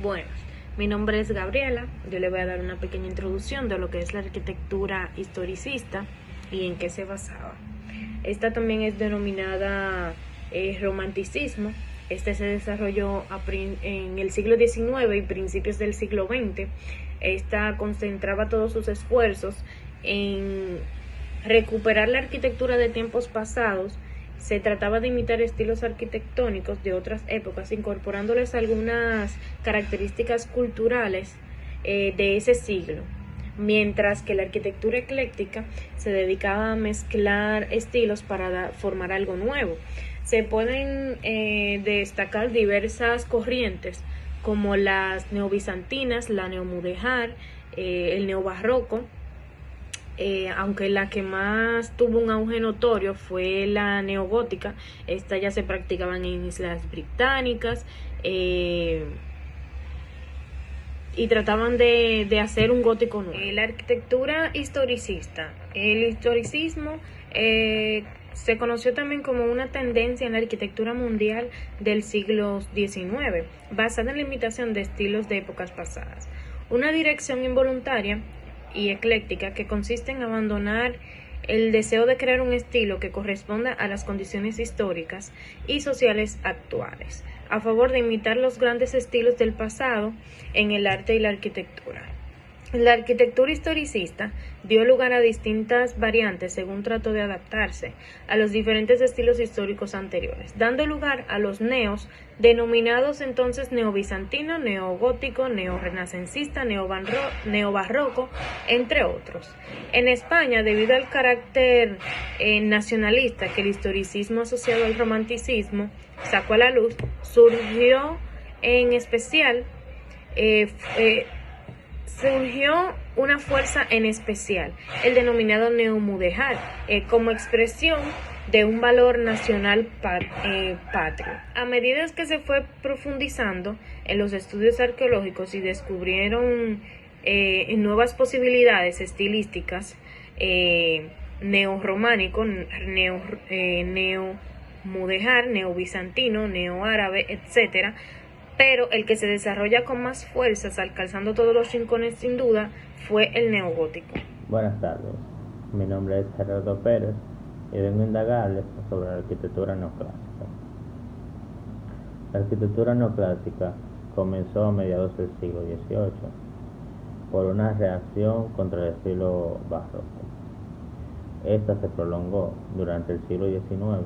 Bueno, mi nombre es Gabriela. Yo le voy a dar una pequeña introducción de lo que es la arquitectura historicista y en qué se basaba. Esta también es denominada romanticismo. Este se desarrolló en el siglo XIX y principios del siglo XX. Esta concentraba todos sus esfuerzos en recuperar la arquitectura de tiempos pasados. Se trataba de imitar estilos arquitectónicos de otras épocas, incorporándoles algunas características culturales de ese siglo, mientras que la arquitectura ecléctica se dedicaba a mezclar estilos para formar algo nuevo. Se pueden destacar diversas corrientes como las neobizantinas, la neomudéjar, el neobarroco. Aunque la que más tuvo un auge notorio fue la neogótica. Esta ya se practicaban en islas británicas y trataban de hacer un gótico nuevo. La arquitectura historicista. El historicismo se conoció también como una tendencia en la arquitectura mundial del siglo XIX, basada en la imitación de estilos de épocas pasadas. Una dirección involuntaria y ecléctica que consiste en abandonar el deseo de crear un estilo que corresponda a las condiciones históricas y sociales actuales, a favor de imitar los grandes estilos del pasado en el arte y la arquitectura. La arquitectura historicista dio lugar a distintas variantes según trató de adaptarse a los diferentes estilos históricos anteriores, dando lugar a los neos, denominados entonces neobizantino, neogótico, neorrenacentista, neobarroco, entre otros. En España, debido al carácter nacionalista que el historicismo asociado al romanticismo sacó a la luz, surgió en especial una fuerza en especial, el denominado neomudéjar, como expresión de un valor nacional patrio. A medida que se fue profundizando en los estudios arqueológicos y descubrieron nuevas posibilidades estilísticas, neorrománico, neomudéjar, neobizantino, neoárabe, etc., pero el que se desarrolla con más fuerzas, alcanzando todos los rincones sin duda, fue el neogótico. Buenas tardes, mi nombre es Gerardo Pérez y vengo a indagarles sobre la arquitectura neoclásica. La arquitectura neoclásica comenzó a mediados del siglo XVIII por una reacción contra el estilo barroco. Esta se prolongó durante el siglo XIX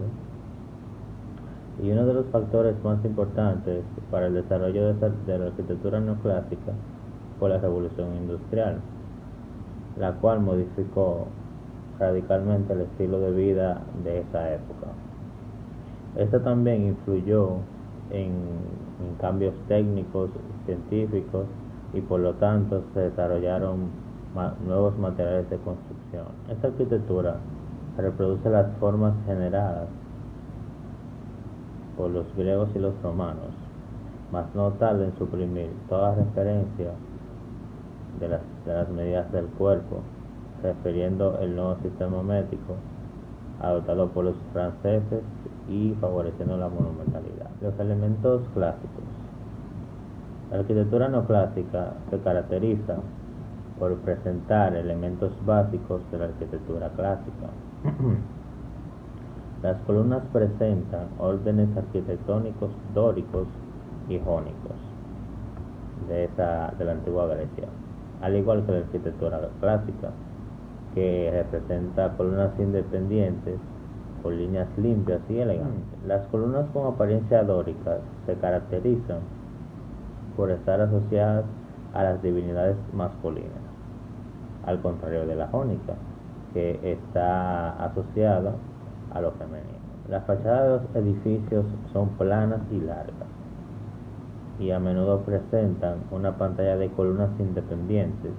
y uno de los factores más importantes para el desarrollo de la arquitectura neoclásica fue la Revolución Industrial, la cual modificó radicalmente el estilo de vida de esa época. Esta también influyó en cambios técnicos, científicos, y por lo tanto se desarrollaron nuevos materiales de construcción. Esta arquitectura reproduce las formas generadas por los griegos y los romanos, mas no tarda en suprimir toda referencia de las medidas del cuerpo, refiriendo el nuevo sistema métrico adoptado por los franceses y favoreciendo la monumentalidad. Los elementos clásicos. La arquitectura neoclásica se caracteriza por presentar elementos básicos de la arquitectura clásica. Las columnas presentan órdenes arquitectónicos dóricos y jónicos de la antigua Grecia, al igual que la arquitectura clásica, que representa columnas independientes con líneas limpias y elegantes. Las columnas con apariencia dórica se caracterizan por estar asociadas a las divinidades masculinas, al contrario de la jónica, que está asociada a lo femenino. Las fachadas de los edificios son planas y largas y a menudo presentan una pantalla de columnas independientes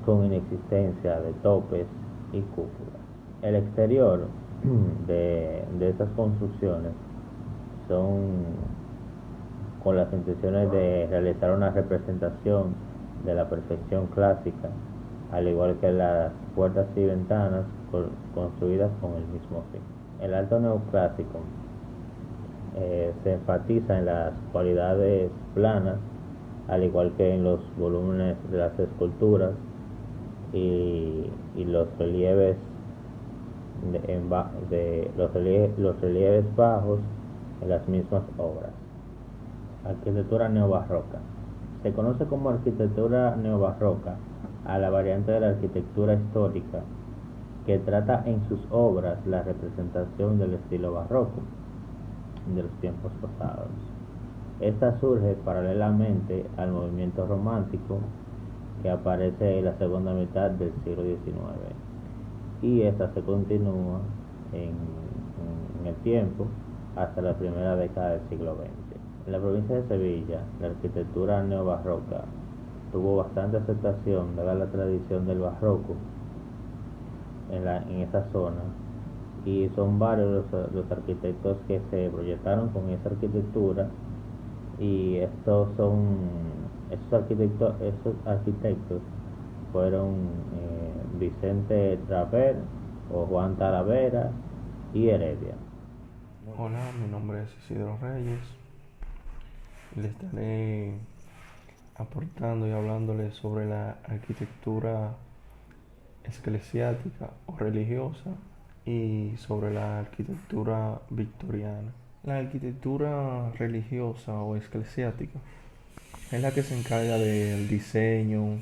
con inexistencia de topes y cúpulas. El exterior de estas construcciones son con las intenciones de realizar una representación de la perfección clásica, al igual que las puertas y ventanas construidas con el mismo fin. El arte neoclásico se enfatiza en las cualidades planas al igual que en los volúmenes de las esculturas y los relieves los relieves bajos en las mismas obras. Arquitectura neobarroca. Se conoce como arquitectura neobarroca a la variante de la arquitectura histórica que trata en sus obras la representación del estilo barroco de los tiempos pasados. Esta surge paralelamente al movimiento romántico que aparece en la segunda mitad del siglo XIX y esta se continúa en el tiempo hasta la primera década del siglo XX. En la provincia de Sevilla, la arquitectura neobarroca tuvo bastante aceptación dada la tradición del barroco en esa zona, y son varios los arquitectos que se proyectaron con esa arquitectura, y esos arquitectos fueron Vicente Traver o Juan Talavera y Heredia. Hola, mi nombre es Isidro Reyes y les estaré aportando y hablándoles sobre la arquitectura eclesiástica o religiosa y sobre la arquitectura victoriana. La arquitectura religiosa o eclesiástica es la que se encarga del diseño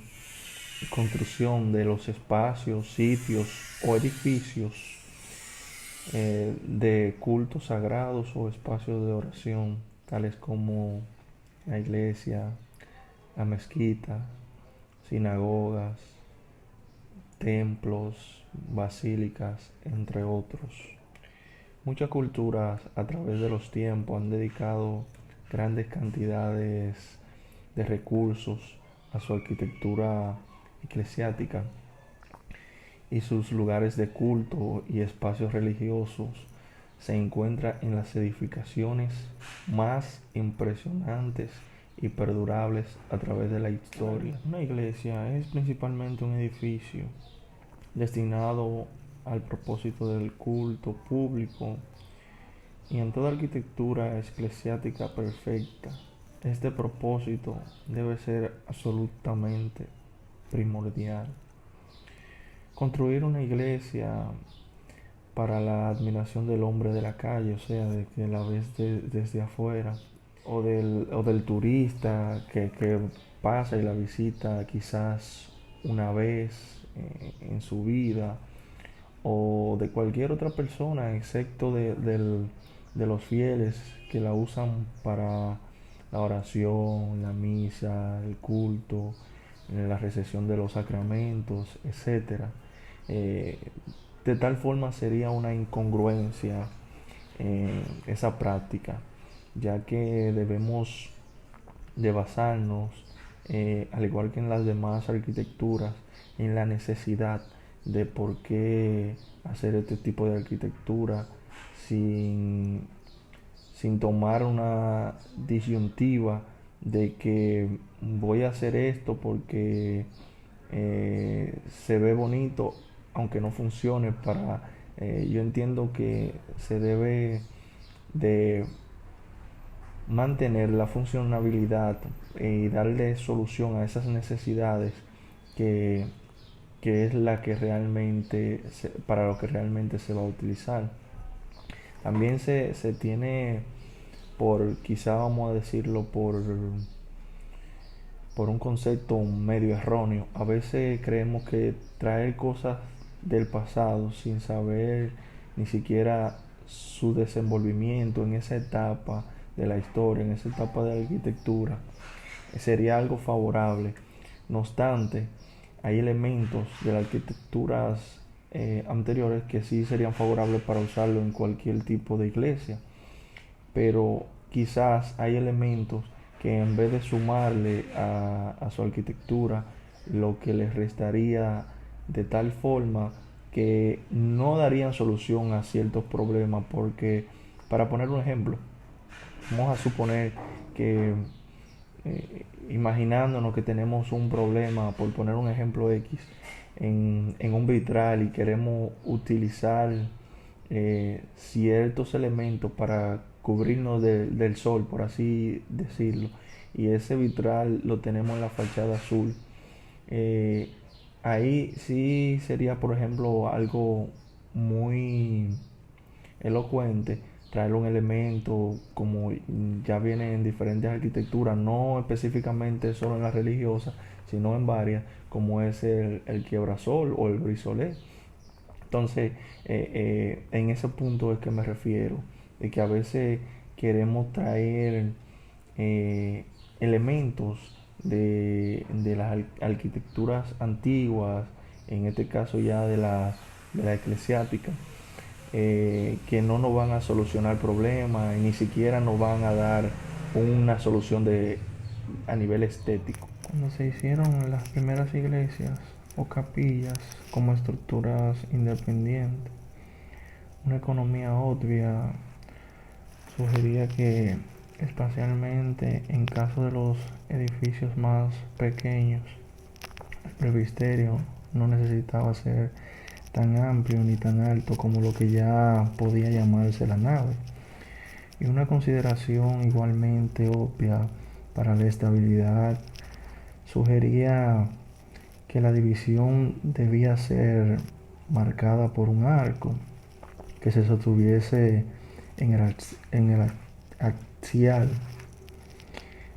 y construcción de los espacios, sitios o edificios de cultos sagrados o espacios de oración, tales como la iglesia, la mezquita, sinagogas, templos, basílicas, entre otros. Muchas culturas a través de los tiempos han dedicado grandes cantidades de recursos a su arquitectura eclesiástica, y sus lugares de culto y espacios religiosos se encuentran en las edificaciones más impresionantes y perdurables a través de la historia. Una iglesia es principalmente un edificio destinado al propósito del culto público, y en toda arquitectura eclesiástica perfecta, este propósito debe ser absolutamente primordial. Construir una iglesia para la admiración del hombre de la calle, o sea, de que la ves desde afuera, o del turista que pasa y la visita quizás una vez en su vida, o de cualquier otra persona, excepto de los fieles que la usan para la oración, la misa, el culto, la recepción de los sacramentos, etcétera. De tal forma sería una incongruencia esa práctica, ya que debemos de basarnos, al igual que en las demás arquitecturas, en la necesidad de por qué hacer este tipo de arquitectura sin tomar una disyuntiva de que voy a hacer esto porque se ve bonito, aunque no funcione yo entiendo que se debe de mantener la funcionabilidad y darle solución a esas necesidades que es la que realmente para lo que realmente se va a utilizar. También se tiene quizá vamos a decirlo, por un concepto medio erróneo. A veces creemos que traer cosas del pasado sin saber ni siquiera su desenvolvimiento en esa etapa de la historia, en esa etapa de la arquitectura, sería algo favorable. No obstante, hay elementos de las arquitecturas anteriores que sí serían favorables para usarlo en cualquier tipo de iglesia, pero quizás hay elementos que en vez de sumarle a su arquitectura, lo que les restaría, de tal forma que no darían solución a ciertos problemas. Porque, para poner un ejemplo, vamos a suponer que imaginándonos que tenemos un problema, por poner un ejemplo X, en un vitral, y queremos utilizar ciertos elementos para cubrirnos del sol, por así decirlo, y ese vitral lo tenemos en la fachada azul. Ahí sí sería, por ejemplo, algo muy elocuente traer un elemento como ya viene en diferentes arquitecturas, no específicamente solo en la religiosa, sino en varias, como es el quiebrasol o el brisolé. Entonces, en ese punto es que me refiero, de que a veces queremos traer elementos de las arquitecturas antiguas, en este caso ya de la eclesiástica, que no nos van a solucionar problemas, ni siquiera nos van a dar una solución a nivel estético. Cuando se hicieron las primeras iglesias o capillas como estructuras independientes, una economía obvia sugería que, especialmente en caso de los edificios más pequeños, el presbiterio no necesitaba ser tan amplio ni tan alto como lo que ya podía llamarse la nave. Y una consideración igualmente obvia para la estabilidad sugería que la división debía ser marcada por un arco que se sostuviese en el axial.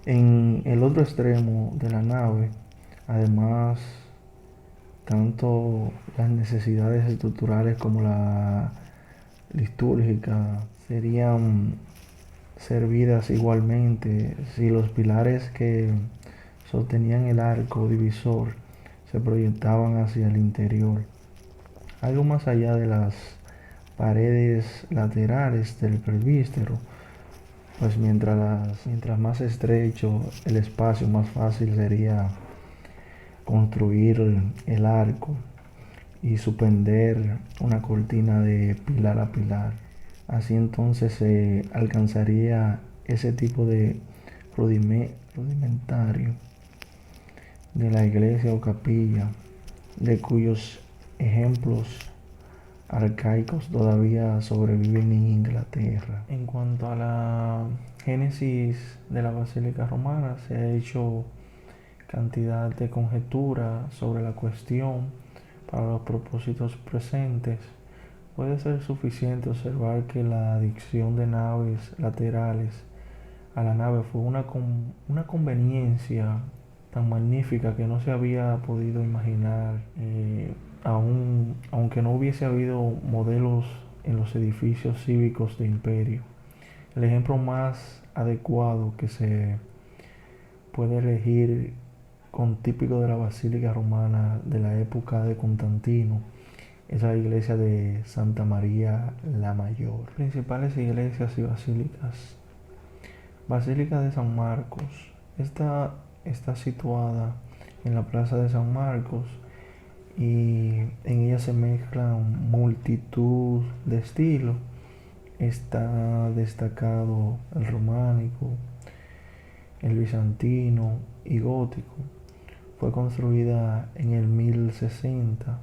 En el otro extremo de la nave, además, tanto las necesidades estructurales como la litúrgica serían servidas igualmente si los pilares que sostenían el arco divisor se proyectaban hacia el interior, algo más allá de las paredes laterales del presbiterio, pues mientras más estrecho el espacio, más fácil sería construir el arco y suspender una cortina de pilar a pilar. Así entonces se alcanzaría ese tipo de rudimentario de la iglesia o capilla, de cuyos ejemplos arcaicos todavía sobreviven en Inglaterra. En cuanto a la génesis de la Basílica Romana, se ha hecho cantidad de conjeturas sobre la cuestión. Para los propósitos presentes, puede ser suficiente observar que la adición de naves laterales a la nave fue una conveniencia tan magnífica que no se había podido imaginar, aunque no hubiese habido modelos en los edificios cívicos de imperio. El ejemplo más adecuado que se puede elegir con típico de la Basílica Romana de la época de Constantino es la iglesia de Santa María la Mayor. Principales iglesias y basílicas. Basílica de San Marcos. Esta está situada en la plaza de San Marcos y en ella se mezclan multitud de estilos. Está destacado el románico, el bizantino y gótico. Fue construida en el 1060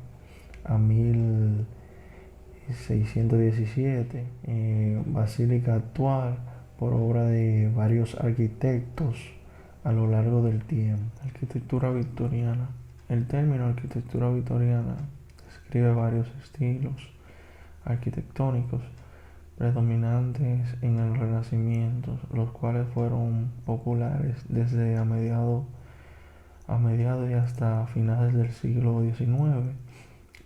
a 1617, basílica actual por obra de varios arquitectos a lo largo del tiempo. Arquitectura victoriana. El término arquitectura victoriana describe varios estilos arquitectónicos predominantes en el Renacimiento, los cuales fueron populares desde a mediados y hasta finales del siglo XIX.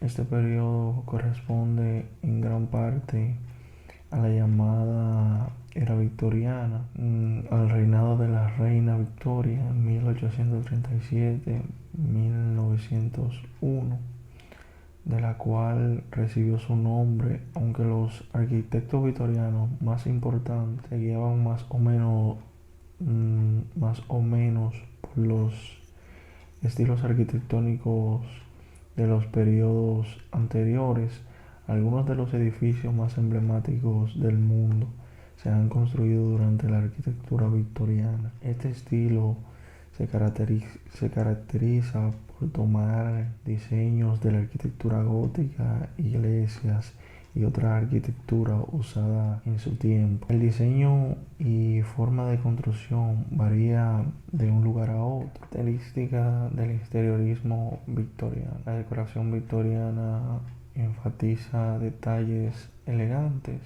Este periodo corresponde en gran parte a la llamada era victoriana, al reinado de la reina Victoria en 1837-1901, de la cual recibió su nombre, aunque los arquitectos victorianos más importantes se guiaban más o menos por los estilos arquitectónicos de los periodos anteriores. Algunos de los edificios más emblemáticos del mundo se han construido durante la arquitectura victoriana. Este estilo se caracteriza por tomar diseños de la arquitectura gótica, iglesias y otra arquitectura usada en su tiempo. El diseño y forma de construcción varía de un lugar a otro. Característica del exteriorismo victoriano. La decoración victoriana enfatiza detalles elegantes,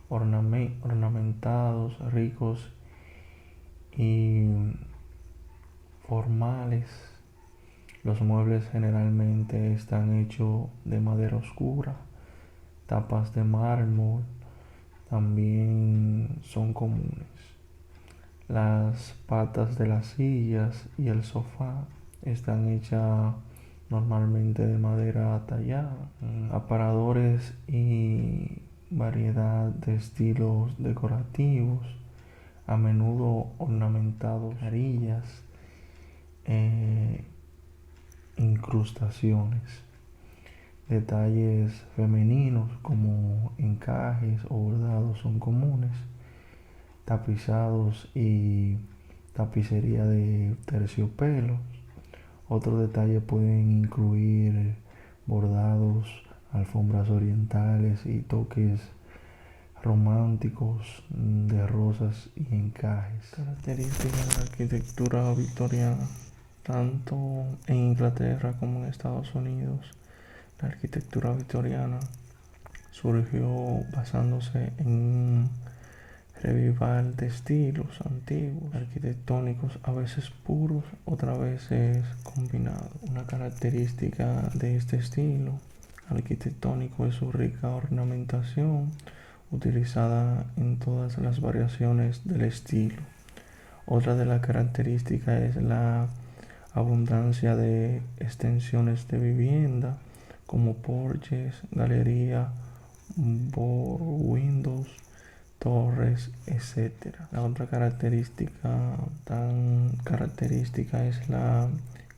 ornamentados, ricos y formales. Los muebles generalmente están hechos de madera oscura. Tapas de mármol también son comunes. Las patas de las sillas y el sofá están hechas normalmente de madera tallada. Aparadores y variedad de estilos decorativos, a menudo ornamentados, carillas, incrustaciones. Detalles femeninos como encajes o bordados son comunes. Tapizados y tapicería de terciopelo. Otros detalles pueden incluir bordados, alfombras orientales y toques románticos de rosas y encajes. Características de la arquitectura victoriana, tanto en Inglaterra como en Estados Unidos. La arquitectura victoriana surgió basándose en un revival de estilos antiguos, arquitectónicos, a veces puros, otras veces combinados. Una característica de este estilo arquitectónico es su rica ornamentación, utilizada en todas las variaciones del estilo. Otra de las características es la abundancia de extensiones de vivienda, como porches, galerías, windows, torres, etc. La otra tan característica es la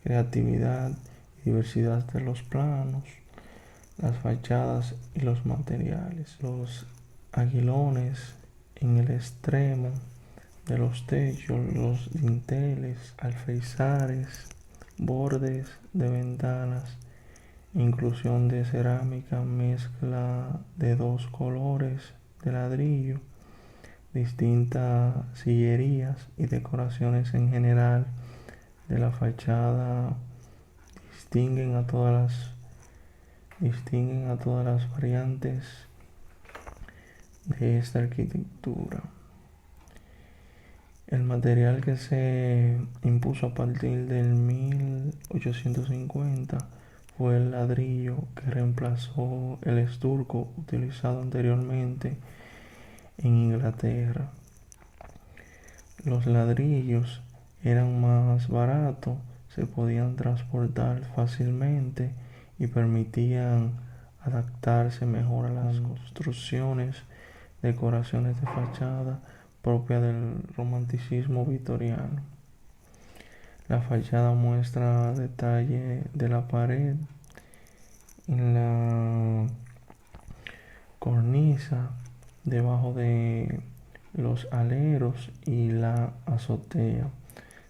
creatividad y diversidad de los planos, las fachadas y los materiales. Los aguilones en el extremo de los techos, los dinteles, alféizares, bordes de ventanas, inclusión de cerámica, mezcla de dos colores de ladrillo, distintas sillerías y decoraciones en general de la fachada distinguen a todas las variantes de esta arquitectura. El material que se impuso a partir del 1850 fue el ladrillo, que reemplazó el estuco utilizado anteriormente en Inglaterra. Los ladrillos eran más baratos, se podían transportar fácilmente y permitían adaptarse mejor a las construcciones, decoraciones de fachada propia del romanticismo victoriano. La fachada muestra detalle de la pared, en la cornisa, debajo de los aleros y la azotea.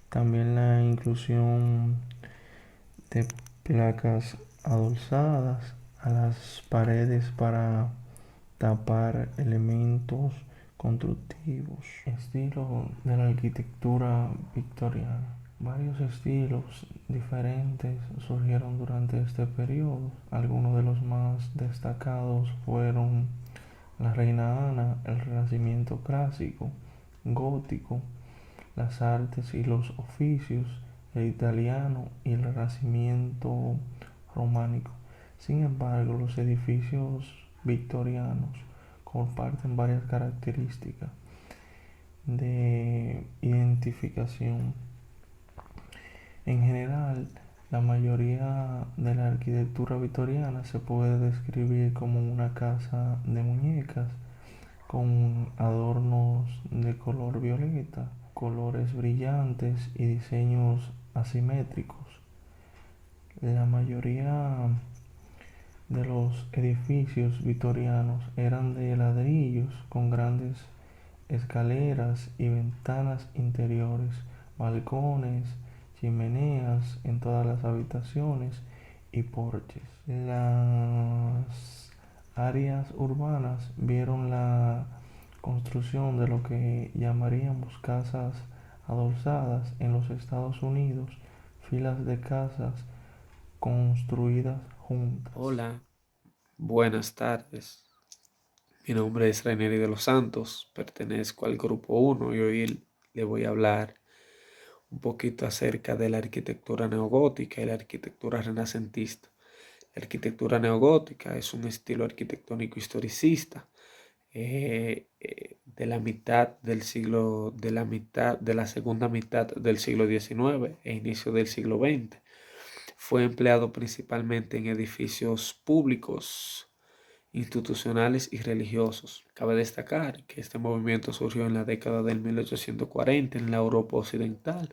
También la inclusión de placas adosadas a las paredes para tapar elementos constructivos. Estilo de la arquitectura victoriana. Varios estilos diferentes surgieron durante este periodo. Algunos de los más destacados fueron la Reina Ana, el Renacimiento clásico, gótico, las artes y los oficios, el italiano y el Renacimiento románico. Sin embargo, los edificios victorianos comparten varias características de identificación. En general, la mayoría de la arquitectura victoriana se puede describir como una casa de muñecas con adornos de color violeta, colores brillantes y diseños asimétricos. La mayoría de los edificios victorianos eran de ladrillos con grandes escaleras y ventanas interiores, balcones, chimeneas en todas las habitaciones y porches. Las áreas urbanas vieron la construcción de lo que llamaríamos casas adosadas en los Estados Unidos, filas de casas construidas juntas. Hola, buenas tardes. Mi nombre es Rainieri de los Santos, pertenezco al Grupo 1 y hoy le voy a hablar un poquito acerca de la arquitectura neogótica y la arquitectura renacentista. La arquitectura neogótica es un estilo arquitectónico historicista de la segunda mitad del siglo XIX e inicio del siglo XX. Fue empleado principalmente en edificios públicos, institucionales y religiosos. Cabe destacar que este movimiento surgió en la década del 1840 en la Europa occidental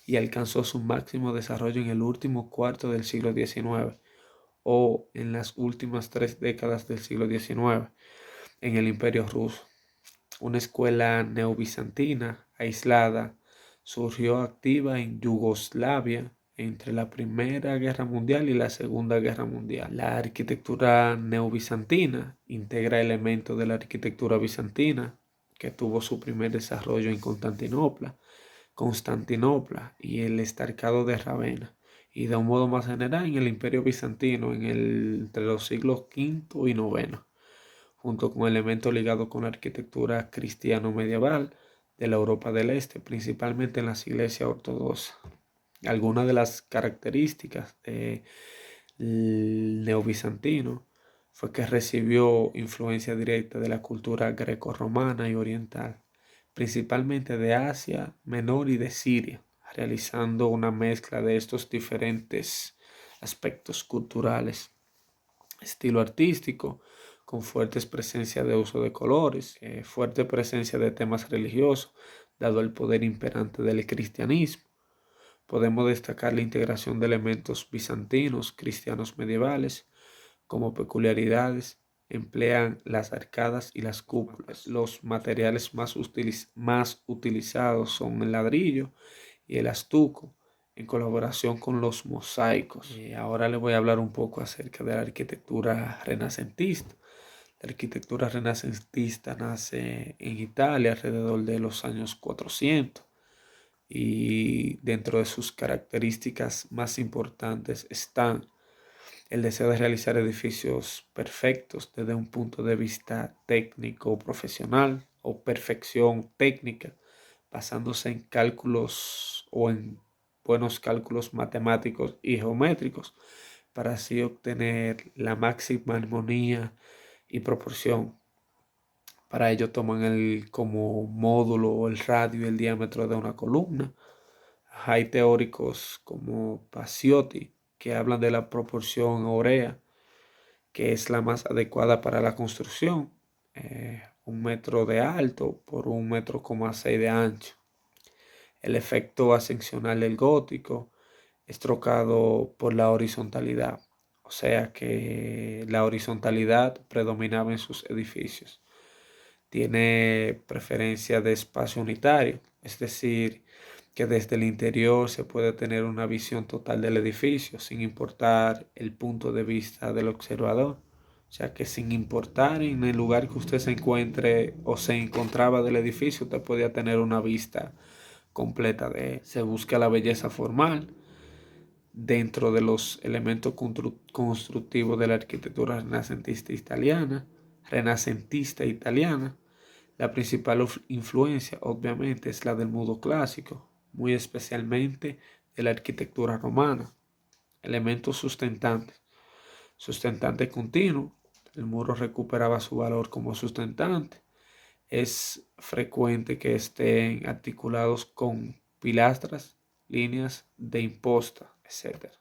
y alcanzó su máximo desarrollo en el último cuarto del siglo XIX o en las últimas 3 décadas del siglo XIX en el Imperio Ruso. Una escuela neobizantina aislada surgió activa en Yugoslavia entre la Primera Guerra Mundial y la Segunda Guerra Mundial. La arquitectura neobizantina integra elementos de la arquitectura bizantina, que tuvo su primer desarrollo en Constantinopla y el Estarcado de Ravenna, y de un modo más general en el Imperio Bizantino entre los siglos V y IX, junto con elementos ligados con la arquitectura cristiano-medieval de la Europa del Este, principalmente en las iglesias ortodoxas. Algunas de las características del neobizantino fue que recibió influencia directa de la cultura greco-romana y oriental, principalmente de Asia Menor y de Siria, realizando una mezcla de estos diferentes aspectos culturales. Estilo artístico, con fuertes presencia de uso de colores, fuerte presencia de temas religiosos, dado el poder imperante del cristianismo. Podemos destacar la integración de elementos bizantinos, cristianos medievales, como peculiaridades. Emplean las arcadas y las cúpulas. Los materiales más utilizados son el ladrillo y el estuco, en colaboración con los mosaicos. Ahora les voy a hablar un poco acerca de la arquitectura renacentista. La arquitectura renacentista nace en Italia alrededor de los años 400 y dentro de sus características más importantes están el deseo de realizar edificios perfectos desde un punto de vista técnico profesional o perfección técnica, basándose en cálculos o en buenos cálculos matemáticos y geométricos para así obtener la máxima armonía y proporción. Para ello toman como módulo el radio y el diámetro de una columna. Hay teóricos como Pacioti que hablan de la proporción áurea, que es la más adecuada para la construcción, 1 metro de alto por 1,6 de ancho. El efecto ascensional del gótico es trocado por la horizontalidad, o sea que la horizontalidad predominaba en sus edificios. Tiene preferencia de espacio unitario, es decir, que desde el interior se puede tener una visión total del edificio sin importar el punto de vista del observador. O sea que sin importar en el lugar que usted se encuentre o se encontraba del edificio, usted podía tener una vista completa de él. Se busca la belleza formal dentro de los elementos constructivos de la arquitectura renacentista italiana. La principal influencia, obviamente, es la del mundo clásico, muy especialmente de la arquitectura romana. Elementos sustentante continuo. El muro recuperaba su valor como sustentante. Es frecuente que estén articulados con pilastras, líneas de imposta, etc.